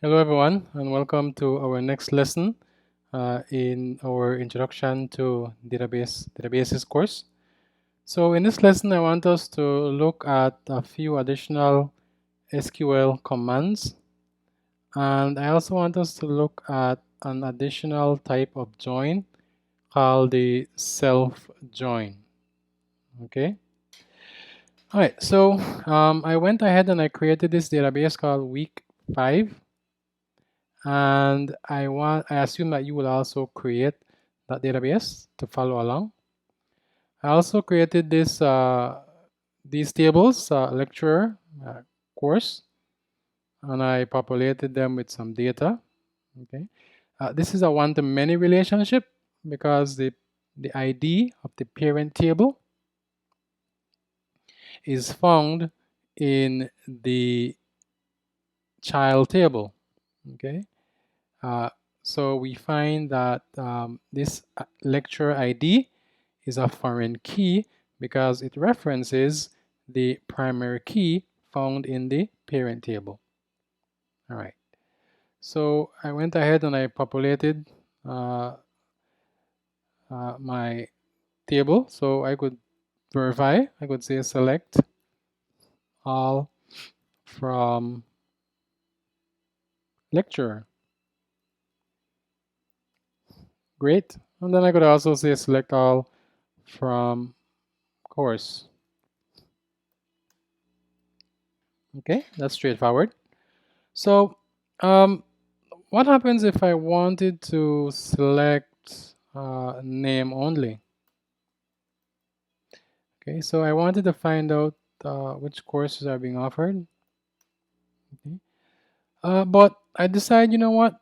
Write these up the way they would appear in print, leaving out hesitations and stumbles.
Hello everyone and welcome to our next lesson in our Introduction to Databases course. So in this lesson I want us to look at a few additional SQL commands, and I also want us to look at an additional type of join called the self-join. Okay. Alright, so I went ahead and I created this database called week 5. And I assume that you will also create that database to follow along. I also created these tables, lecturer, course, and I populated them with some data. Okay, this is a one-to-many relationship because the ID of the parent table is found in the child table. Okay. So we find that this lecture ID is a foreign key because it references the primary key found in the parent table. All right. So I went ahead and I populated my table. So I could verify. I could say select all from lecturer. Great. And then I could also say select all from course. Okay, that's straightforward. So what happens if I wanted to select name only? Okay, so I wanted to find out which courses are being offered. Okay. But I decide, you know what?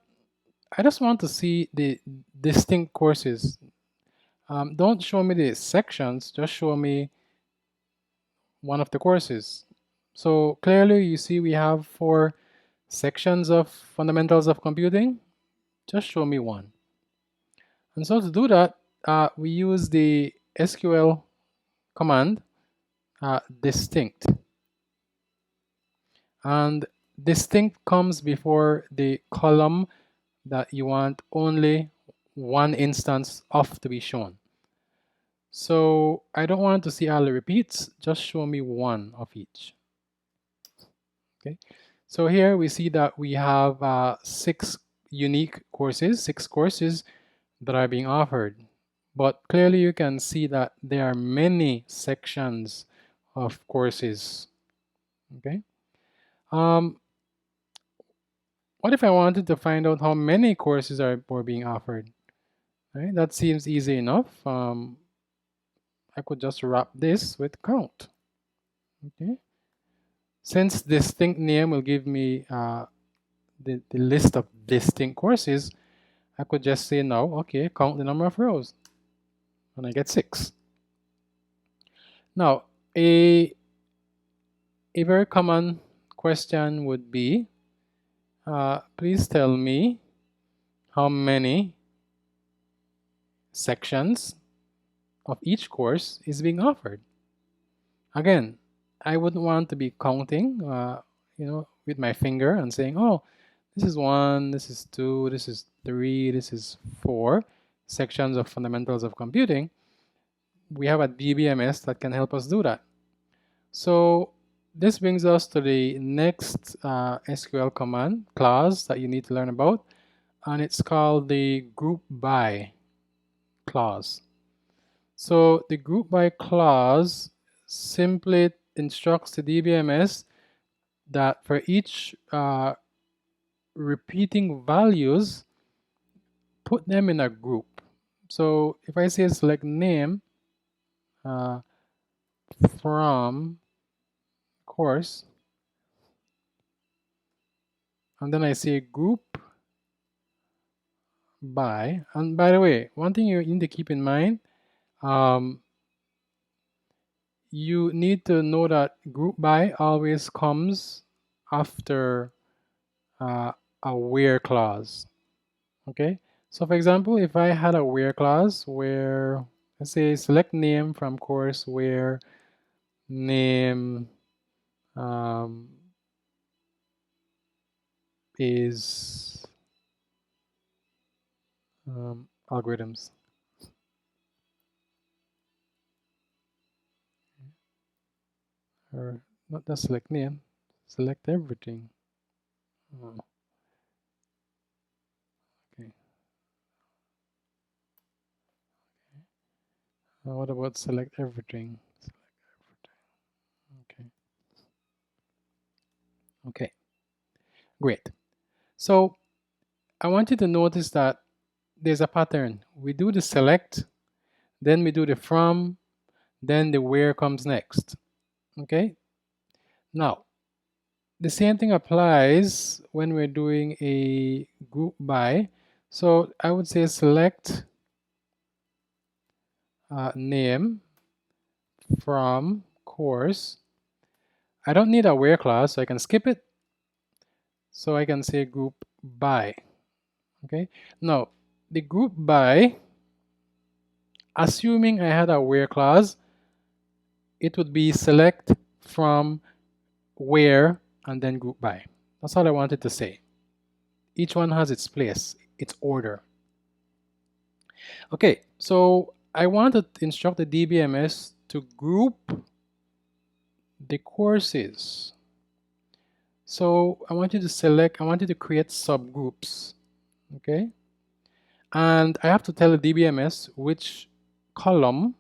I just want to see the distinct courses. Don't show me the sections, just show me one of the courses. So clearly you see we have 4 sections of fundamentals of computing. Just show me one. And so to do that, we use the SQL command distinct. And distinct comes before the column that you want only one instance of to be shown. So I don't want to see all the repeats, just show me one of each. Okay. So here we see that we have 6 unique courses, 6 courses that are being offered. But clearly you can see that there are many sections of courses. Okay. What if I wanted to find out how many courses were being offered? Right? That seems easy enough. I could just wrap this with count. Okay. Since distinct name will give me the list of distinct courses, I could just say now, okay, count the number of rows. And I get 6. Now, a very common question would be, please tell me how many sections of each course is being offered. Again, I wouldn't want to be counting, with my finger and saying, oh, this is 1, this is 2, this is 3, this is 4 sections of fundamentals of computing. We have a DBMS that can help us do that. So this brings us to the next SQL command clause that you need to learn about, and it's called the group by clause. So the group by clause simply instructs the DBMS that for each repeating values, put them in a group. So if I say select name from course, and then I say group by, and by the way, one thing you need to keep in mind, you need to know that group by always comes after a where clause. Okay, so for example, if I had a where clause where, let's say, select name from course where name is algorithms. Or not just select name, select everything. Oh, okay. What about select everything? Select everything. Okay. Okay. Great. So I want you to notice that there's a pattern. We do the select, then we do the from, then the where comes next. Okay. Now, the same thing applies when we're doing a group by. So I would say select name from course. I don't need a where clause, so I can skip it. So I can say group by. Okay. Now, the group by, assuming I had a where clause, it would be select from where and then group by. That's all I wanted to say. Each one has its place, its order. Okay, so I want to instruct the DBMS to group the courses. So I want you to create subgroups, okay? And I have to tell the DBMS which column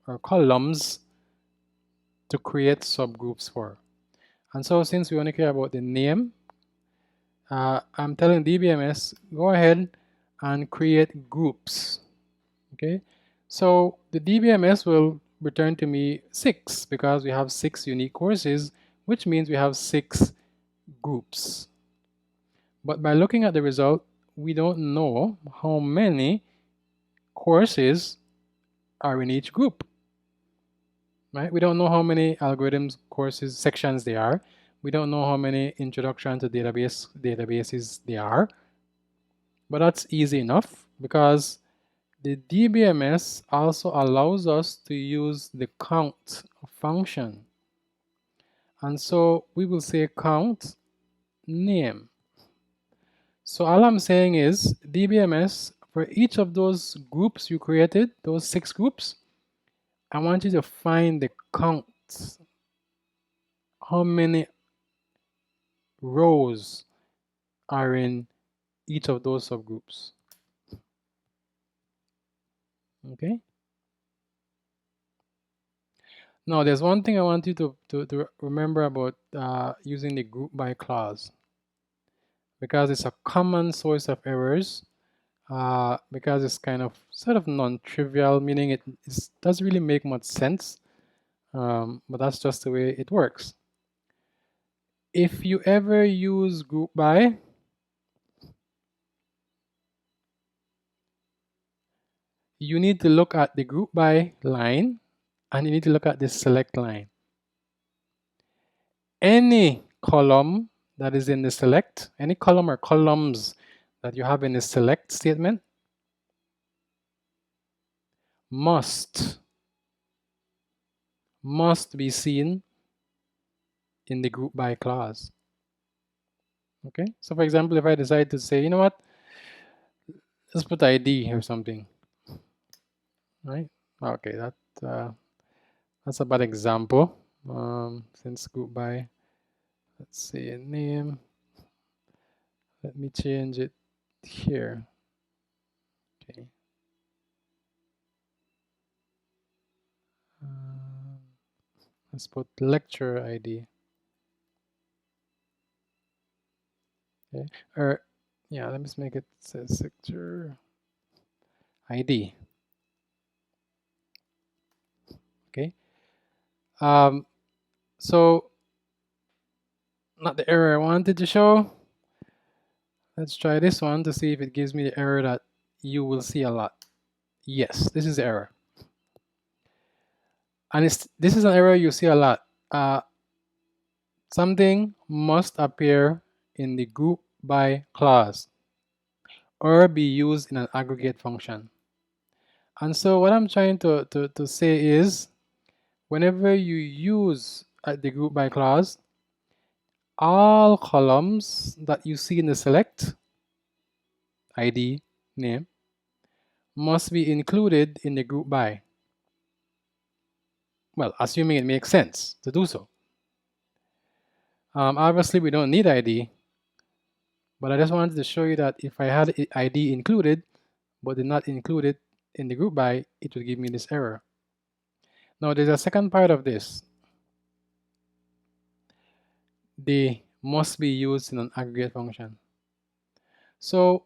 or columns to create subgroups for. And so since we only care about the name, I'm telling DBMS, go ahead and create groups, okay? So the DBMS will return to me 6 because we have 6 unique courses, which means we have 6 groups. But by looking at the result, we don't know how many courses are in each group, right? We don't know how many algorithms courses sections there are. We don't know how many introduction to databases there are. But that's easy enough because the DBMS also allows us to use the count function. And so we will say count name. So all I'm saying is DBMS, for each of those groups you created, those 6 groups, I want you to find the count. How many rows are in each of those subgroups? Okay. Now, there's one thing I want you to remember about using the group by clause, because it's a common source of errors, because it's kind of sort of non-trivial, meaning it doesn't really make much sense, but that's just the way it works. If you ever use group by, you need to look at the group by line and you need to look at the select line. Any column that is in the select, any column or columns that you have in the select statement must be seen in the group by clause. Okay, so for example, if I decide to say, you know what, let's put ID or something, right? Okay, that's a bad example. Since group by, let's see, name, let me change it here. Okay. Let's put lecture ID. Okay. Or yeah, let me just make it says lecture ID. Okay. So not the error I wanted to show. Let's try this one to see if it gives me the error that you will see a lot. Yes, this is the error. And this is an error you see a lot. Something must appear in the group by clause or be used in an aggregate function. And so what I'm trying to say is, whenever you use the group by clause, all columns that you see in the select, ID, name, must be included in the group by. Well, assuming it makes sense to do so. Obviously, we don't need ID, but I just wanted to show you that if I had ID included, but did not include it in the group by, it would give me this error. Now, there's a second part of this. They must be used in an aggregate function. So,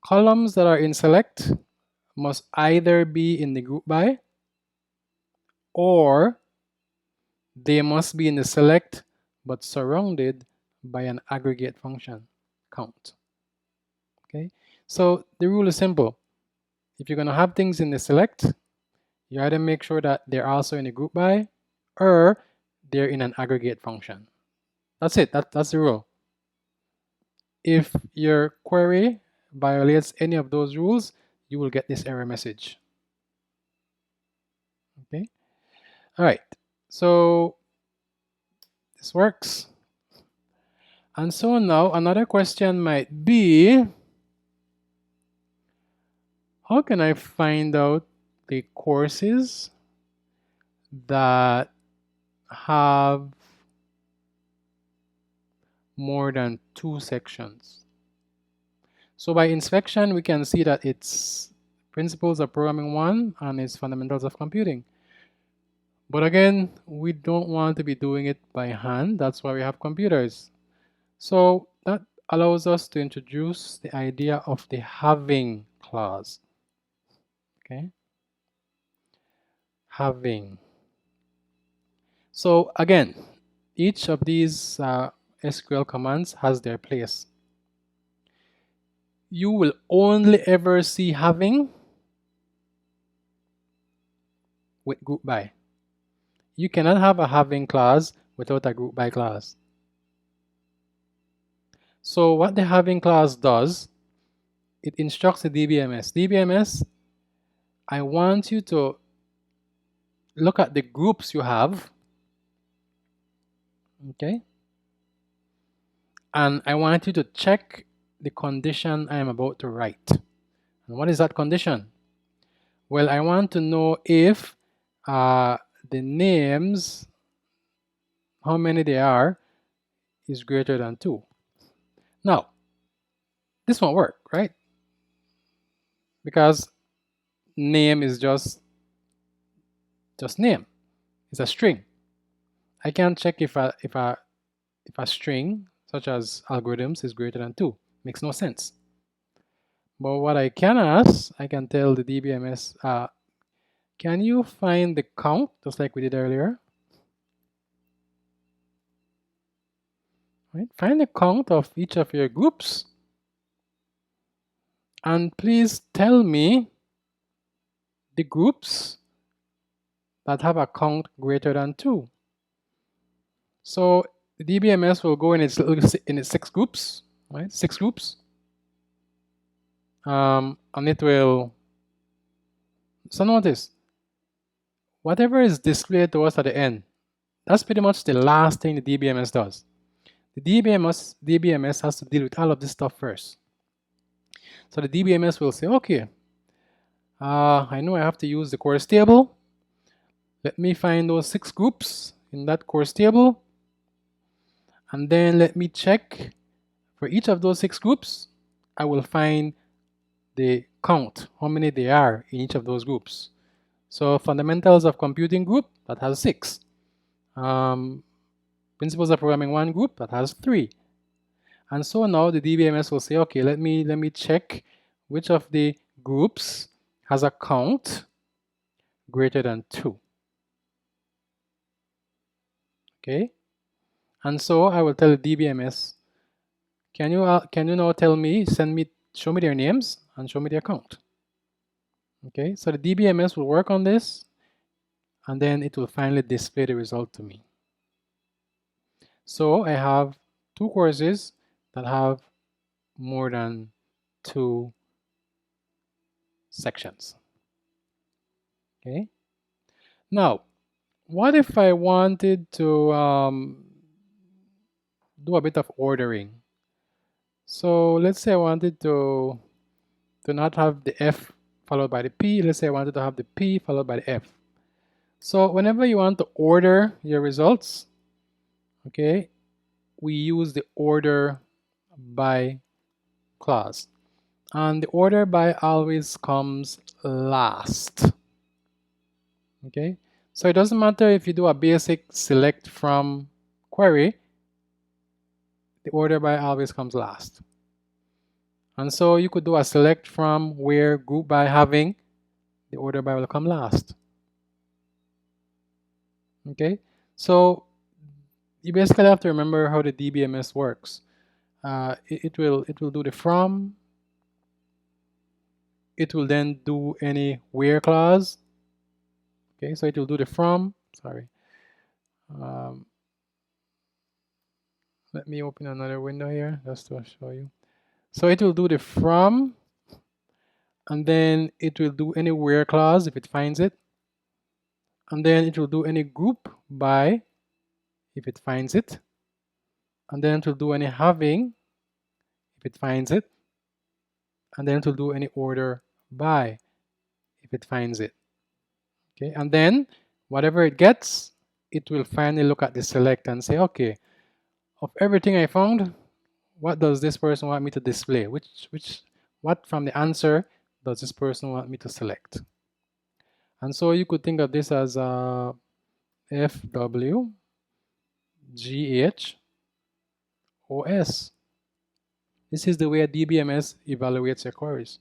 columns that are in select must either be in the group by, or they must be in the select but surrounded by an aggregate function, count. Okay, so the rule is simple. If you're going to have things in the select, you either make sure that they're also in the group by, or they're in an aggregate function. That's it. That's the rule. If your query violates any of those rules, you will get this error message. Okay. All right. So this works. And so now another question might be, how can I find out the courses that have more than 2 sections? So by inspection, we can see that it's Principles of Programming 1 and it's Fundamentals of Computing. But again, we don't want to be doing it by hand. That's why we have computers. So that allows us to introduce the idea of the having clause. Okay, having. So again, each of these SQL commands has their place. You will only ever see having with group by. You cannot have a having clause without a group by clause. So what the having clause does, it instructs the DBMS. DBMS, I want you to look at the groups you have, okay? And I want you to check the condition I am about to write. And what is that condition? Well, I want to know if the names, how many they are, is greater than 2. Now, this won't work, right? Because name is just name. It's a string. I can't check if a string such as algorithms is greater than 2. Makes no sense. But what I can ask, I can tell the DBMS, can you find the count, just like we did earlier? Right? Find the count of each of your groups. And please tell me the groups that have a count greater than 2. So the DBMS will go in its 6 groups, right? 6 groups. And it will, so notice, whatever is displayed to us at the end, that's pretty much the last thing the DBMS does. The DBMS has to deal with all of this stuff first. So the DBMS will say, okay, I know I have to use the course table. Let me find those 6 groups in that course table. And then let me check for each of those 6 groups. I will find the count, how many there are in each of those groups. So Fundamentals of Computing group, that has 6. Principles of Programming 1 group, that has 3. And so now the DBMS will say, okay, let me check which of the groups has a count greater than 2. Okay, and so I will tell the DBMS, can you now tell me, show me their names and show me their count. Okay, so the DBMS will work on this, and then it will finally display the result to me. So I have 2 courses that have more than 2 sections. Okay, now what if I wanted to do a bit of ordering. So let's say I wanted to not have the F followed by the P. Let's say I wanted to have the P followed by the F. So whenever you want to order your results, okay, we use the order by clause. And the order by always comes last. Okay, so it doesn't matter if you do a basic select from query, the order by always comes last. And so you could do a select from where group by having, the order by will come last. Okay, so you basically have to remember how the DBMS works. It will do the from, it will then do any where clause. Okay, so it will do the from, sorry. Let me open another window here just to show you. So it will do the from, and then it will do any where clause if it finds it. And then it will do any group by if it finds it. And then it will do any having if it finds it. And then it will do any order by if it finds it. Okay, and then whatever it gets, it will finally look at the select and say, okay, of everything I found, what does this person want me to display? What from the answer does this person want me to select? And so you could think of this as FW GH OS. This is the way a DBMS evaluates your queries.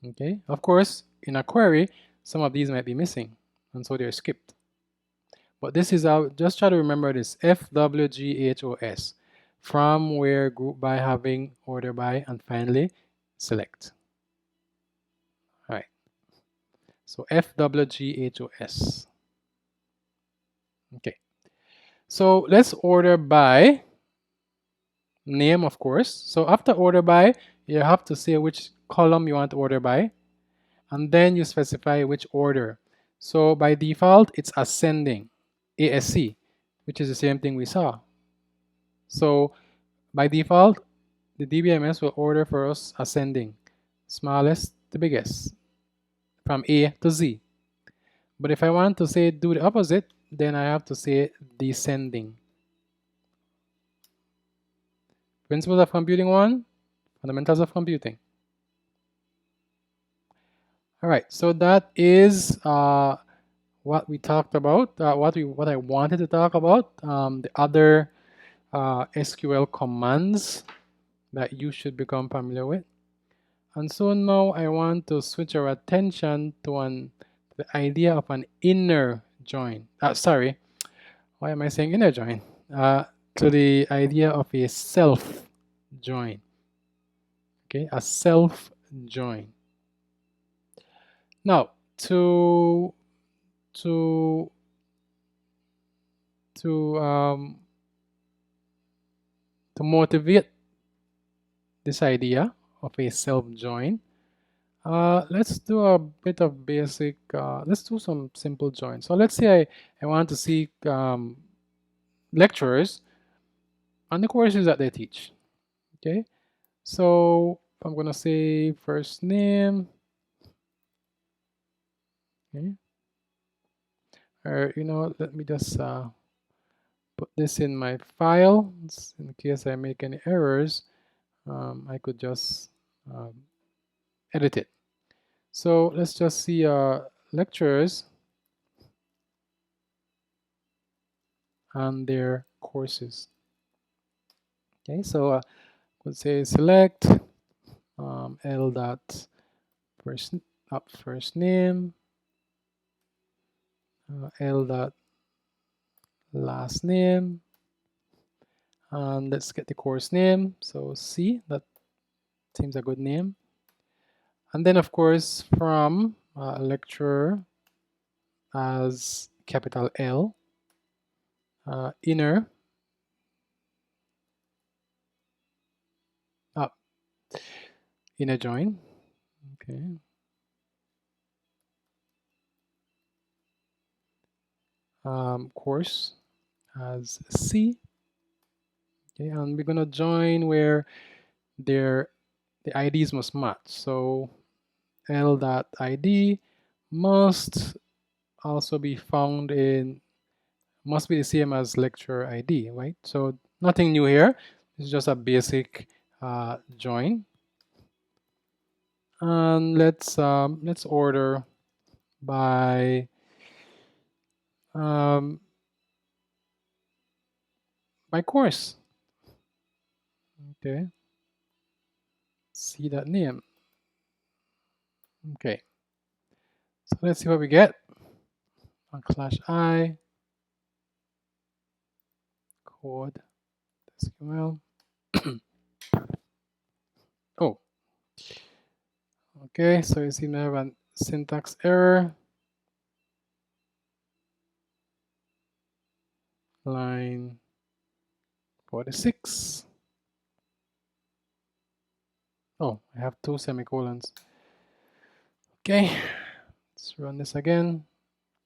Okay, of course, in a query, some of these might be missing, and so they're skipped. But this is how, just try to remember this, FWGHOS, from where group by having order by, and finally select. All right, so FWGHOS. Okay, so let's order by name, of course. So after order by, you have to say which column you want to order by, and then you specify which order. So by default, it's ascending, ASC, which is the same thing we saw. So by default, the DBMS will order for us ascending, smallest to biggest, from A to Z. But if I want to say do the opposite, then I have to say descending. Principles of Computing 1, Fundamentals of Computing. All right, so that is what we talked about, what I wanted to talk about, the other SQL commands that you should become familiar with. And so now I want to switch our attention to the idea of an inner join. Sorry, why am I saying inner join? To the idea of a self join. Okay, a self join. Now, to motivate this idea of a self-join, let's do a bit of basic, let's do some simple join. So let's say I want to see lecturers on the courses that they teach. Okay, so I'm gonna say first name. Okay, or let me just put this in my file in case I make any errors. I could just edit it. So let's just see lecturers and their courses. Okay, so let's say select L dot first name, L dot last name, and let's get the course name. So C, that seems a good name. And then of course from lecturer as capital L, inner inner join. Okay. Course as C, Okay, and we're gonna join where the IDs must match. So L.ID must also be found in, must be the same as lecturer ID, right? So nothing new here. It's just a basic join. And let's order by course. Okay, see that name. Okay, so let's see what we get. /I code SQL. Oh, okay, so you seem to have a syntax error. Line 46. Oh, I have 2 semicolons. Okay, let's run this again.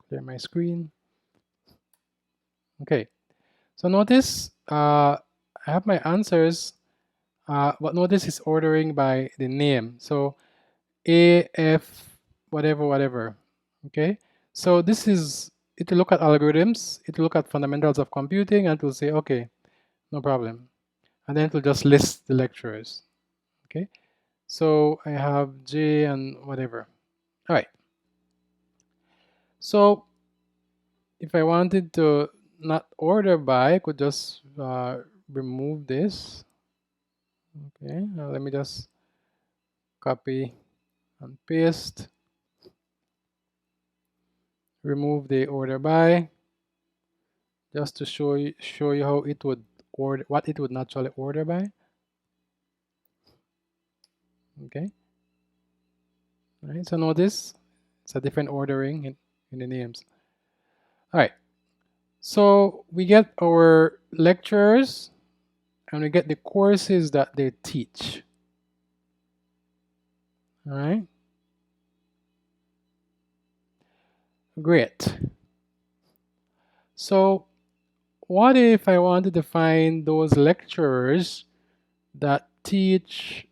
Clear my screen. Okay, so notice I have my answers, but notice it's ordering by the name. So A, F, whatever, whatever. Okay, so this is, it will look at algorithms, it will look at fundamentals of computing, and it will say, okay, no problem. And then it will just list the lecturers. Okay, so I have J and whatever. All right. So if I wanted to not order by, I could just remove this. Okay, now let me just copy and paste. Remove the order by, just to show you how it would order, what it would naturally order by. Okay. All right. So notice it's a different ordering in the names. All right. So we get our lecturers and we get the courses that they teach. All right. Great. So what if I wanted to find those lecturers that teach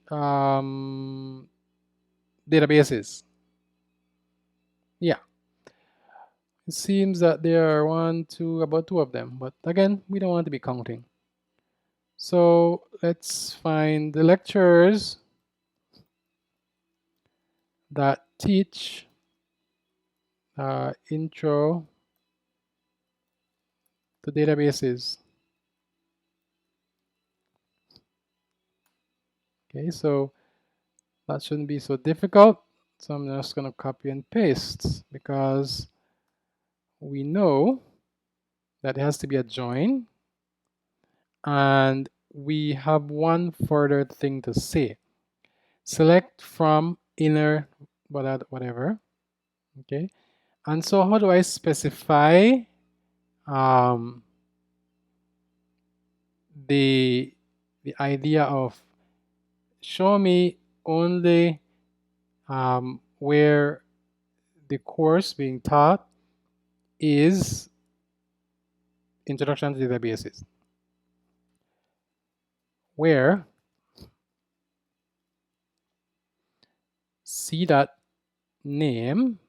databases? Yeah, it seems that there are about two of them, but again, we don't want to be counting. So let's find the lecturers that teach intro to databases. Okay, so that shouldn't be so difficult. So I'm just going to copy and paste because we know that it has to be a join. And we have one further thing to say. Select from inner whatever. Okay. And so how do I specify the idea of show me only where the course being taught is Introduction to Databases, where see that name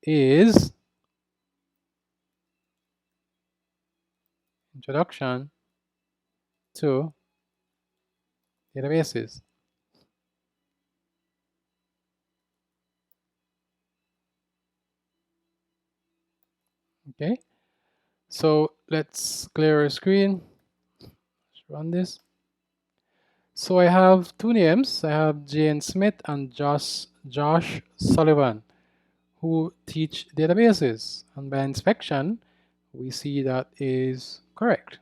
is Introduction to Databases. Okay, so let's clear our screen. Let's run this. So I have two names. I have Jane Smith and Josh Sullivan, who teach databases. And by inspection, we see that is correct.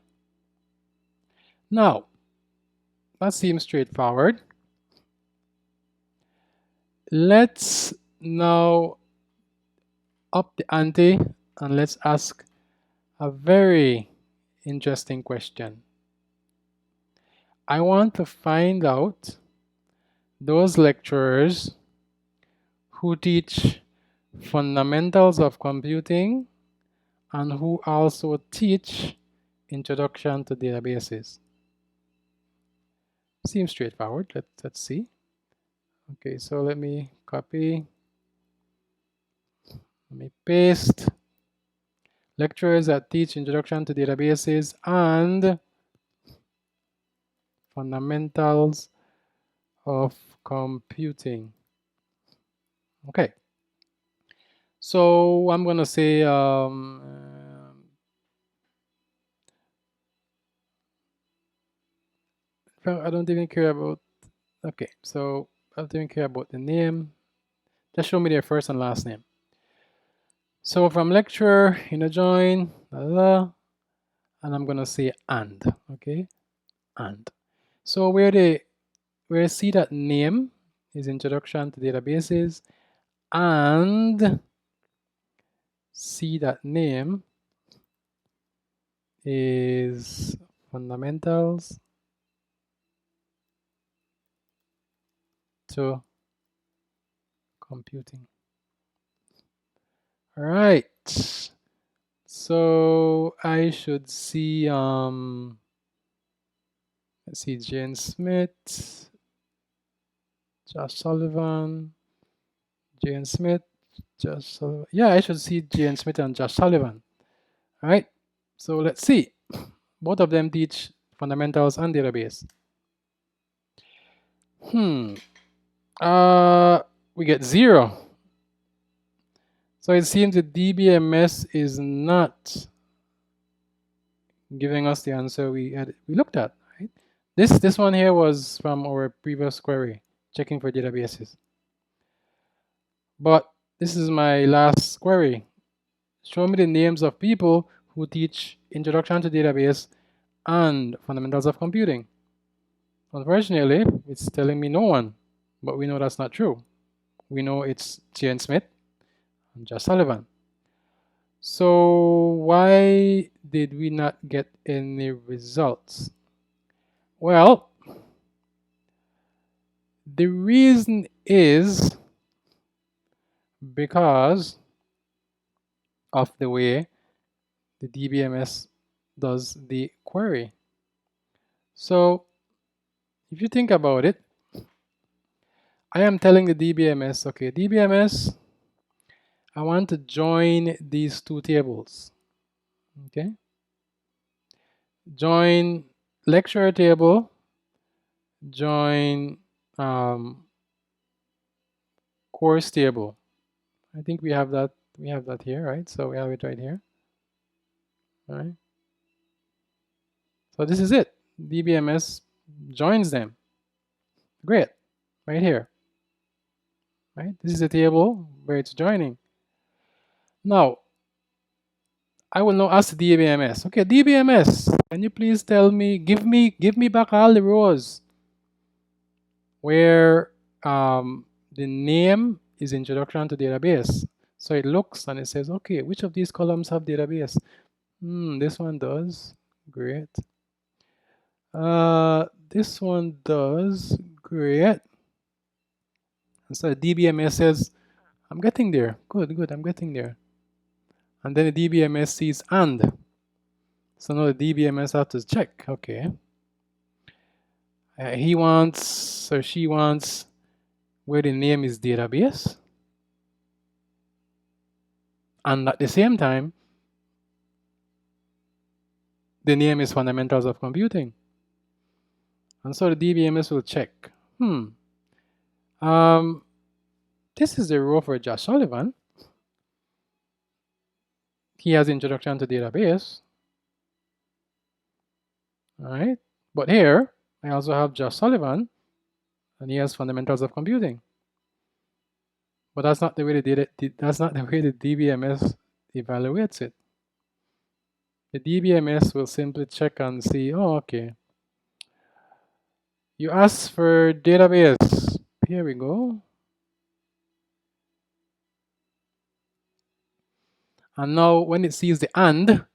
Now, that seems straightforward. Let's now up the ante and let's ask a very interesting question. I want to find out those lecturers who teach fundamentals of computing and who also teach Introduction to Databases. Seems straightforward. Let's see. Okay, so let me copy. Let me paste. Lectures that teach Introduction to Databases and Fundamentals of Computing. Okay. So I'm gonna say I don't even care about. Okay, so I don't even care about the name. Just show me their first and last name. So from lecturer, join, and I'm gonna say and. Okay, and. So where I see that name is Introduction to Databases, and see that name is Fundamentals to Computing. All right. So I should see let's see, Jane Smith, Josh Sullivan, Jane Smith, Josh Sullivan. Yeah, I should see Jane Smith and Josh Sullivan. All right. So let's see. Both of them teach fundamentals and database. We get 0. So it seems the DBMS is not giving us the answer we looked at. Right? This one here was from our previous query, checking for databases. But this is my last query. Show me the names of people who teach Introduction to Database and Fundamentals of Computing. Unfortunately, it's telling me no one, but we know that's not true. We know it's Jane Smith and Josh Sullivan. So why did we not get any results? Well, the reason is because of the way the DBMS does the query. So if you think about it, I am telling the DBMS, okay, DBMS, I want to join these two tables. Okay, join lecturer table, join course table. I think we have that. We have that here, right? So we have it right here. All right. So this is it. DBMS joins them. Great, right here. Right. This is the table where it's joining. Now, I will now ask the DBMS. Okay, DBMS, can you please tell me, give me back all the rows where the name is Introduction to Database. So it looks and it says, okay, which of these columns have database? This one does. Great. This one does. Great. And so the DBMS says, I'm getting there. Good, I'm getting there. And then the DBMS sees and. So now the DBMS has to check. Okay. He wants, or she wants, where the name is database. And at the same time, the name is fundamentals of computing. And so the DBMS will check. This is the row for Josh Sullivan. He has introduction to database. All right. But here, I also have Josh Sullivan, and he has fundamentals of computing. But that's not the way the DBMS evaluates it. The DBMS will simply check and see, oh, okay. You ask for database. Here we go. And now when it sees the and,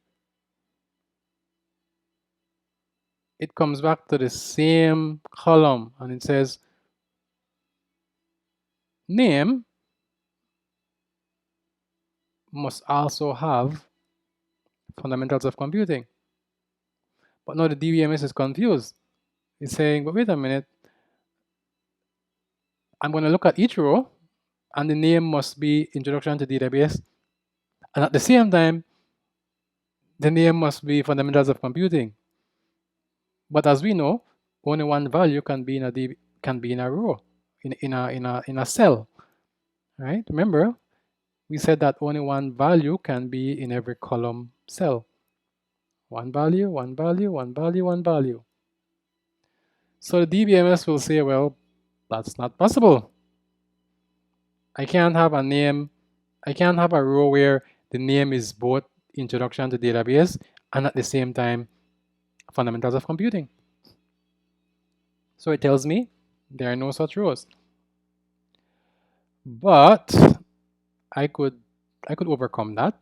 it comes back to the same column and it says name must also have fundamentals of computing. But now the DBMS is confused. It's saying, but wait a minute, I'm going to look at each row, and the name must be Introduction to Database. And at the same time, the name must be Fundamentals of Computing. But as we know, only one value can be in a row, in a cell, right? Remember, we said that only one value can be in every column cell. One value, one value, one value, one value. So the DBMS will say, well, that's not possible. I can't have a name, I can't have a row where the name is both Introduction to Database and at the same time Fundamentals of Computing. So it tells me there are no such rows. But I could overcome that.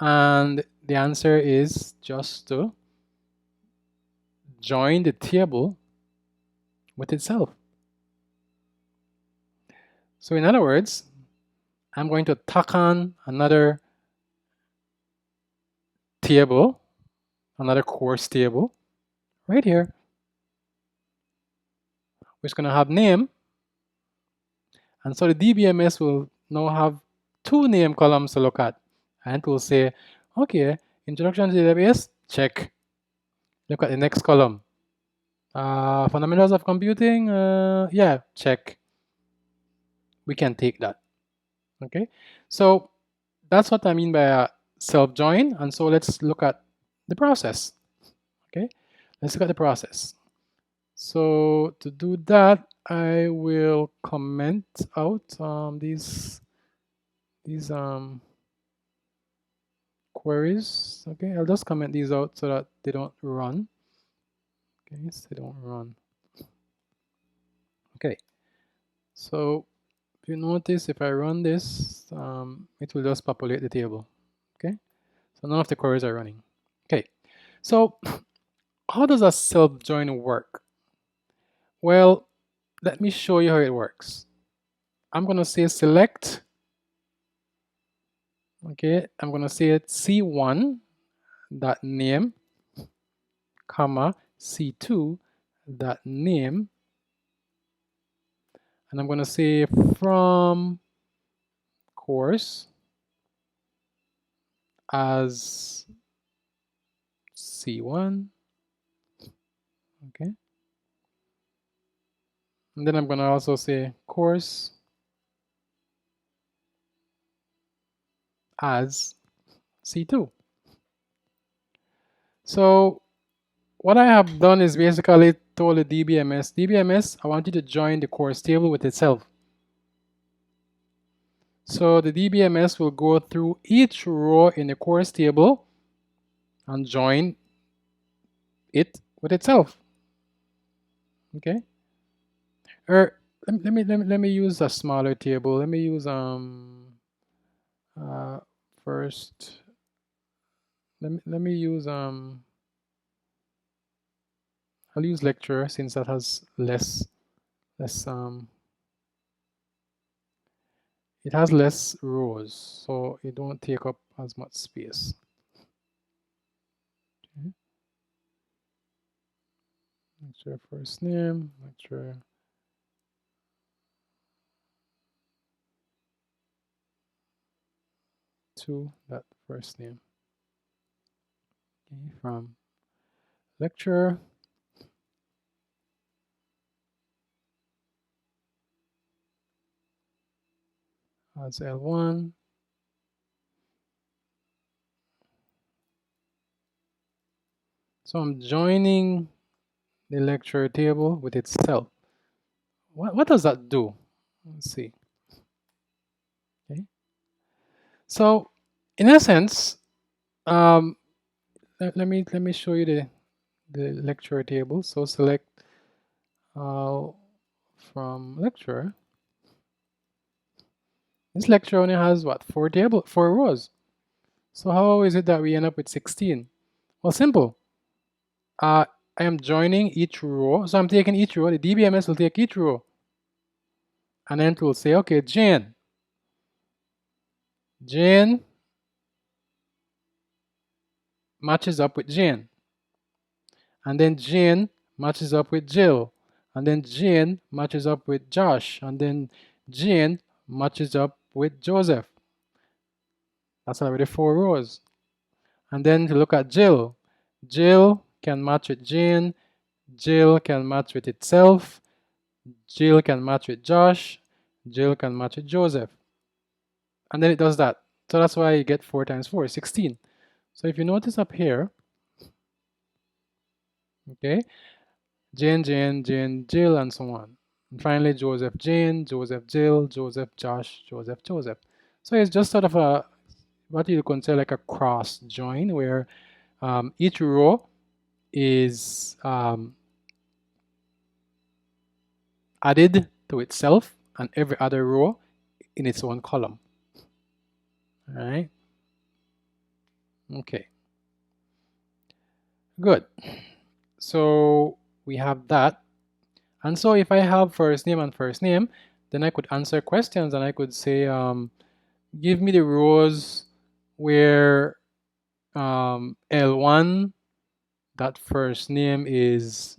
And the answer is just to join the table with itself. So in other words, I'm going to tack on another table, another course table right here, which is going to have name. And so the DBMS will now have two name columns to look at. And it will say, okay, Introduction to Database, check. Look at the next column. Fundamentals of Computing, yeah, check. We can take that. Okay, so that's what I mean by a self-join. And so let's look at the process. Okay, let's look at the process. So to do that, I will comment out these queries. Okay, I'll just comment these out so that they don't run. Okay, so they don't run. Okay, so if you notice, if I run this, it will just populate the table. Okay, so none of the queries are running. Okay, so how does a self-join work? Well, let me show you how it works. I'm going to say select. Okay, I'm going to say it C1 dot name, comma C2 dot name, and I'm going to say from course as C1. Okay, and then I'm going to also say course as C2. So what I have done is basically told the DBMS, I want you to join the course table with itself. So the DBMS will go through each row in the course table and join it with itself. Okay. Or let me use a smaller table. Let me use first. Let me use I'll use lecture since that has less it has less rows, so it don't take up as much space. Okay. Lecture first name, lecture two, that first name. Okay, from lecture as L1. So I'm joining the lecture table with itself. What does that do? Let's see. Okay. So in essence, let me show you the lecture table. So select from lecture. This lecture only has what, 4 rows. So how is it that we end up with 16? Well, simple. I am joining each row. So I'm taking each row. The DBMS will take each row. And then it will say, okay, Jane, matches up with Jane. And then Jane matches up with Jill. And then Jane matches up with Josh. And then Jane matches up with Joseph. That's already 4 rows. And then to look at Jill. Jill can match with Jane. Jill can match with itself. Jill can match with Josh. Jill can match with Joseph. And then it does that. So that's why you get 4 times 4 is 16. So if you notice up here, okay, Jane, Jane, Jane, Jill, and so on. And finally, Joseph, Jane, Joseph, Jill, Joseph, Josh, Joseph, Joseph. So it's just sort of a, what you consider like a cross join, where each row is added to itself and every other row in its own column. All right. Okay. Good. So we have that. And so if I have first name and first name, then I could answer questions and I could say, give me the rows where L1, that first name is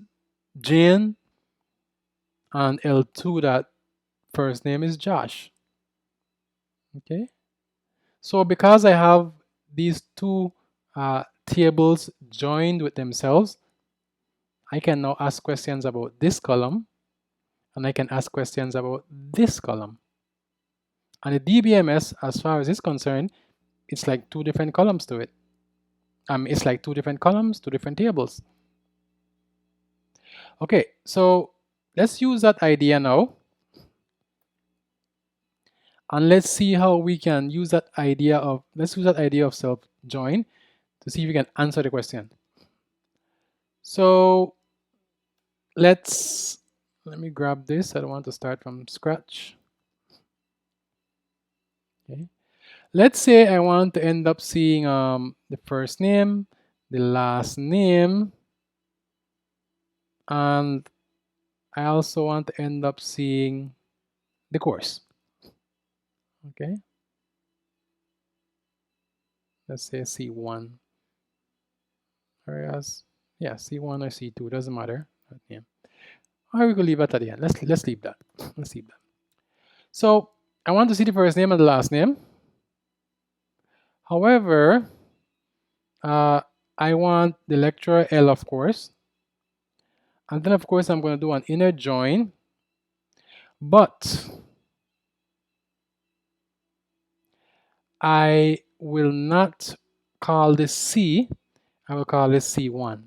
Jane, and L2, that first name is Josh. Okay. So because I have these two tables joined with themselves, I can now ask questions about this column, and I can ask questions about this column. And the DBMS, as far as it's concerned, it's like 2 different columns to it. It's like 2 different columns, 2 different tables. Okay, so let's use that idea now. And let's see how we can use that idea of, self-join to see if we can answer the question. So let me grab this. I don't want to start from scratch. Okay. Let's say I want to end up seeing the first name, the last name, and I also want to end up seeing the course. Okay. Let's say C1. Whereas, yeah, C1 or C2, doesn't matter. Yeah. Or we could leave it at the end. Let's leave that. Let's leave that. So I want to see the first name and the last name. However, I want the lecturer L, of course. And then, of course, I'm going to do an inner join. But I will not call this C. I will call this C1.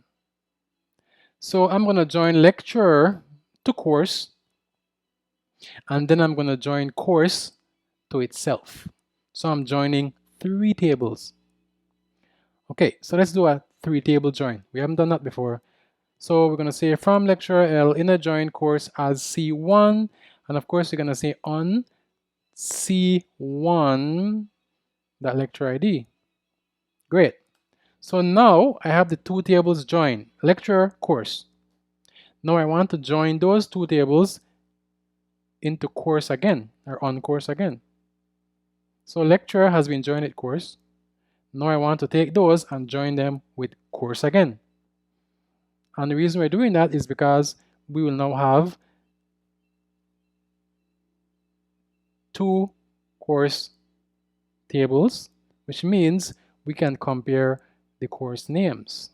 So I'm going to join lecturer to course. And then I'm going to join course to itself. So I'm joining 3 tables. Okay, so let's do a 3-table join. We haven't done that before. So we're going to say from lecturer L, inner join course as C1. And of course, you're going to say on C1, that lecturer ID. Great. So now I have the 2 tables joined, lecturer, course. Now I want to join those 2 tables into course again, or on course again. So lecturer has been joined at course. Now I want to take those and join them with course again. And the reason we're doing that is because we will now have 2 course tables, which means we can compare the course names.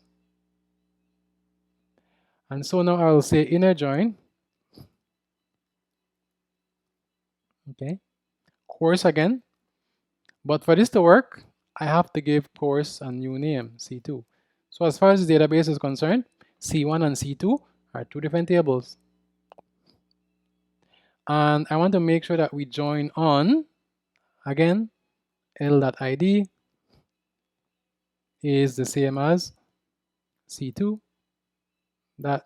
And so now I will say inner join. Okay, course again. But for this to work, I have to give course a new name, C2. So as far as the database is concerned, C1 and C2 are 2 different tables. And I want to make sure that we join on, again, L.id is the same as C2, that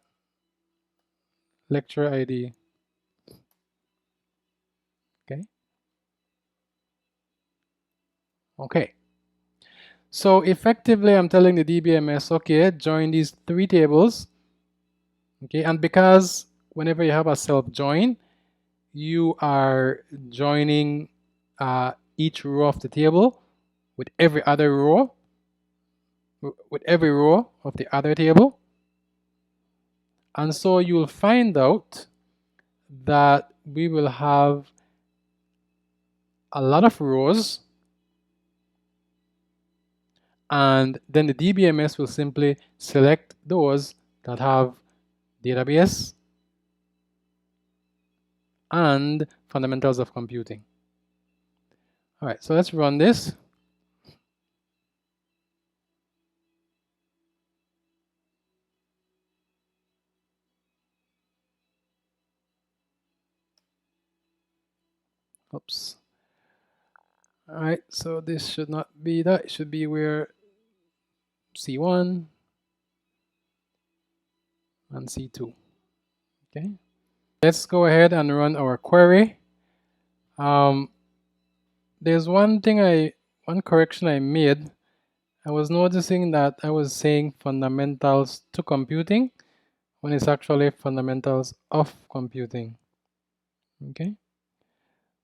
lecture ID. Okay. Okay. So effectively, I'm telling the DBMS, okay, join these 3 tables. Okay, and because whenever you have a self-join, you are joining each row of the table with every other row. with every row of the other table. And so you'll find out that we will have a lot of rows, and then the DBMS will simply select those that have database and fundamentals of computing. All right, so let's run this. Oops. All right, so this should not be that. It should be where C1 and C2. Okay, let's go ahead and run our query. There's one correction I made. I was noticing that I was saying fundamentals to computing when it's actually fundamentals of computing. Okay,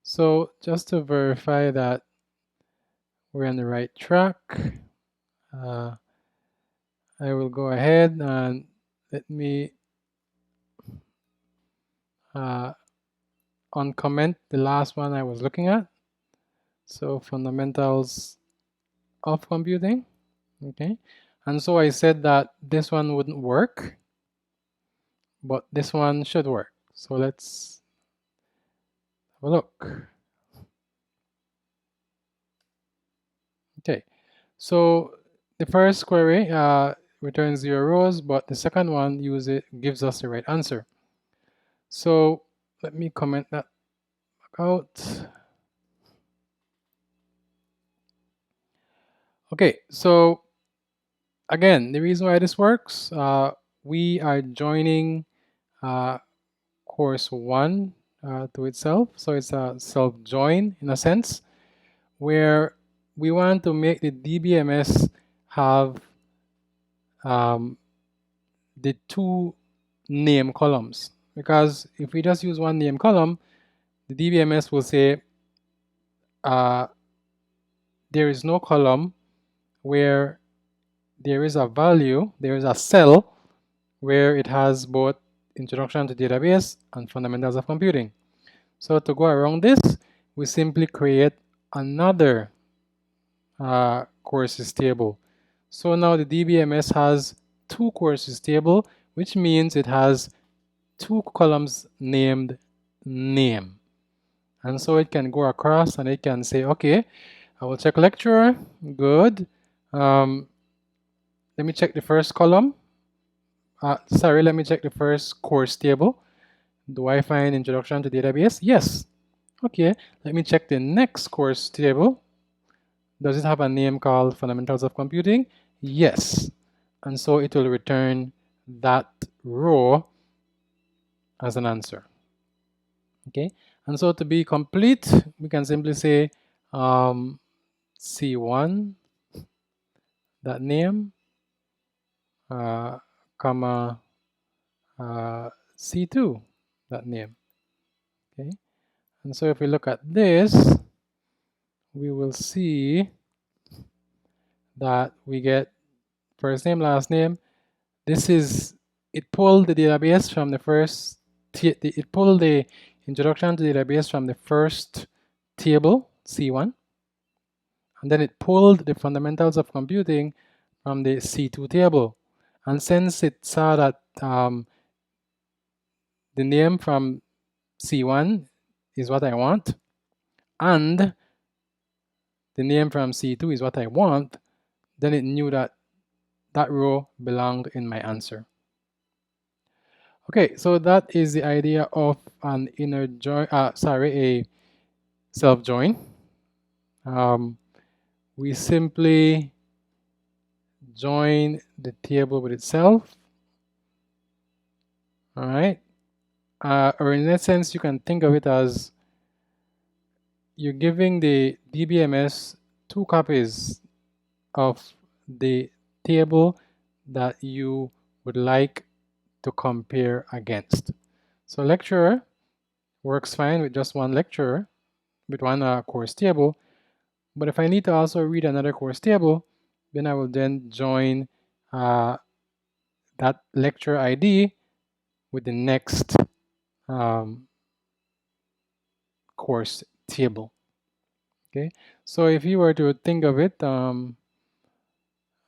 so just to verify that we're on the right track, I will go ahead and let me uncomment the last one I was looking at. So fundamentals of computing. Okay, and so I said that this one wouldn't work, but this one should work. So let's have a look. Okay, so the first query returns 0 rows, but the second one gives us the right answer. So let me comment that back out. Okay, so again, the reason why this works, we are joining course 1 to itself. So it's a self-join in a sense, where we want to make the DBMS have the 2 name columns. Because if we just use 1 name column, the DBMS will say there is no column where there is a value, there is a cell where it has both introduction to database and fundamentals of computing. So to go around this, we simply create another courses table. So now the DBMS has 2 courses table, which means it has 2 columns named name. And so it can go across and it can say, okay, I will check lecturer, good. Let me check the first column. Let me check the first course table. Do I find introduction to database? Yes. Okay, let me check the next course table. Does it have a name called fundamentals of computing? Yes. And so it will return that row as an answer. Okay, and so to be complete, we can simply say C1 that name comma C2 that name. Okay, and so if we look at this, we will see that we get first name, last name. This is, it pulled the database from the first, it pulled the introduction to database from the first table, C1, and then it pulled the fundamentals of computing from the C2 table. And since it saw that the name from C1 is what I want, and the name from C2 is what I want, then it knew that that row belonged in my answer. Okay, so that is the idea of an inner join, a self-join. We simply join the table with itself. All right, or in that sense, you can think of it as you're giving the DBMS 2 copies of the table that you would like to compare against. So lecturer works fine with just 1 lecturer, with 1 course table. But if I need to also read another course table, then I will then join that lecture ID with the next course table. Okay, so if you were to think of it,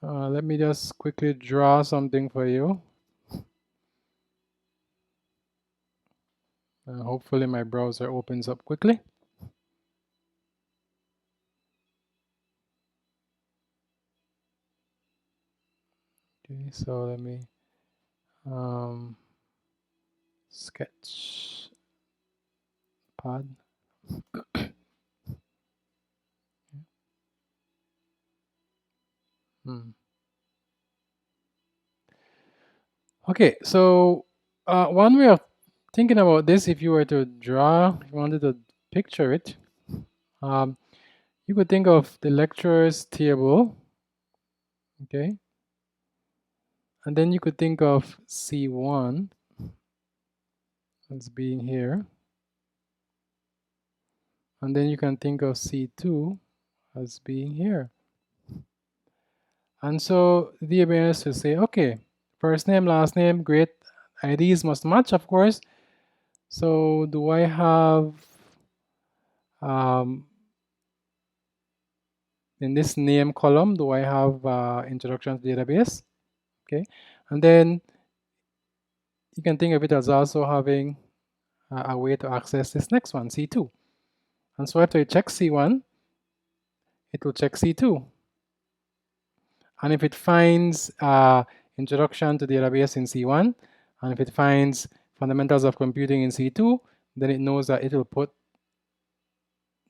let me just quickly draw something for you. Hopefully my browser opens up quickly. Okay, so let me sketch pad. Okay, so one way of thinking about this, if you were to draw, if you wanted to picture it, you could think of the lecturers table, okay? And then you could think of C1 as being here. And then you can think of C2 as being here. And so the DBMS will say, okay, first name, last name, great. IDs must match, of course. So do I have, in this name column, do I have introduction to database? Okay, and then you can think of it as also having a way to access this next one, C2. And so after you check C1, it will check C2. And if it finds introduction to database in C1, and if it finds fundamentals of computing in C2, then it knows that it will put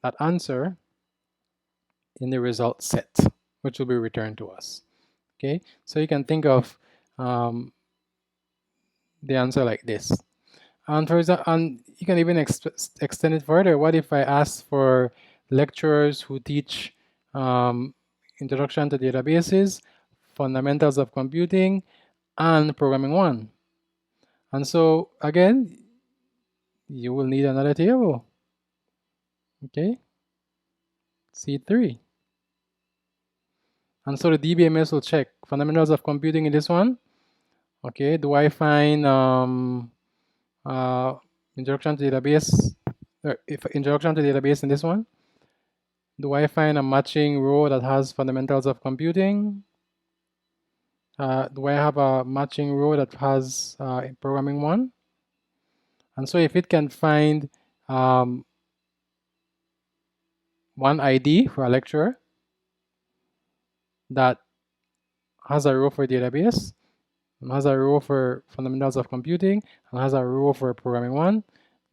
that answer in the result set, which will be returned to us. Okay, so you can think of the answer like this. And for example, and you can even extend it further. What if I ask for lecturers who teach introduction to databases, fundamentals of computing, and programming 1? And so again, you will need another table. Okay, C3. And so the DBMS will check fundamentals of computing in this one. Okay, do I find introduction to database, if introduction to database in this one? Do I find a matching row that has fundamentals of computing? Do I have a matching row that has programming 1? And so if it can find one ID for a lecturer that has a row for database, and has a row for fundamentals of computing, and has a row for programming 1,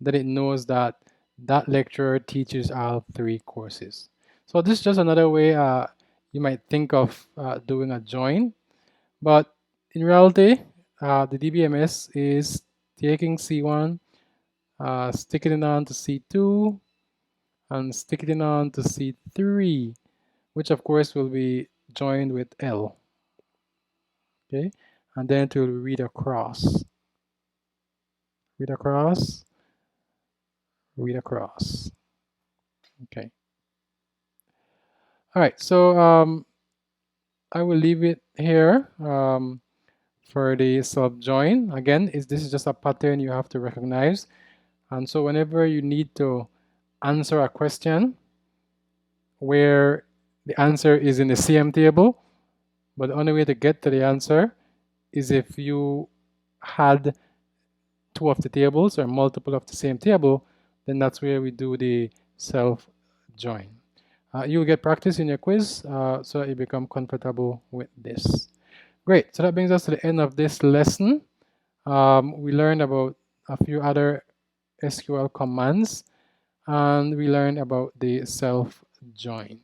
then it knows that that lecturer teaches all 3 courses. So this is just another way you might think of doing a join. But in reality, the DBMS is taking C1, sticking it on to C2, and sticking it on to C3, which of course will be joined with L. Okay, and then to read across. Read across, read across. Okay. All right, so I will leave it here for the self-join. Again, this is just a pattern you have to recognize. And so whenever you need to answer a question where the answer is in the CM table, but the only way to get to the answer is if you had 2 of the tables or multiple of the same table, then that's where we do the self-join. You'll get practice in your quiz so that you become comfortable with this. Great, so that brings us to the end of this lesson. We learned about a few other SQL commands, and we learned about the self-join.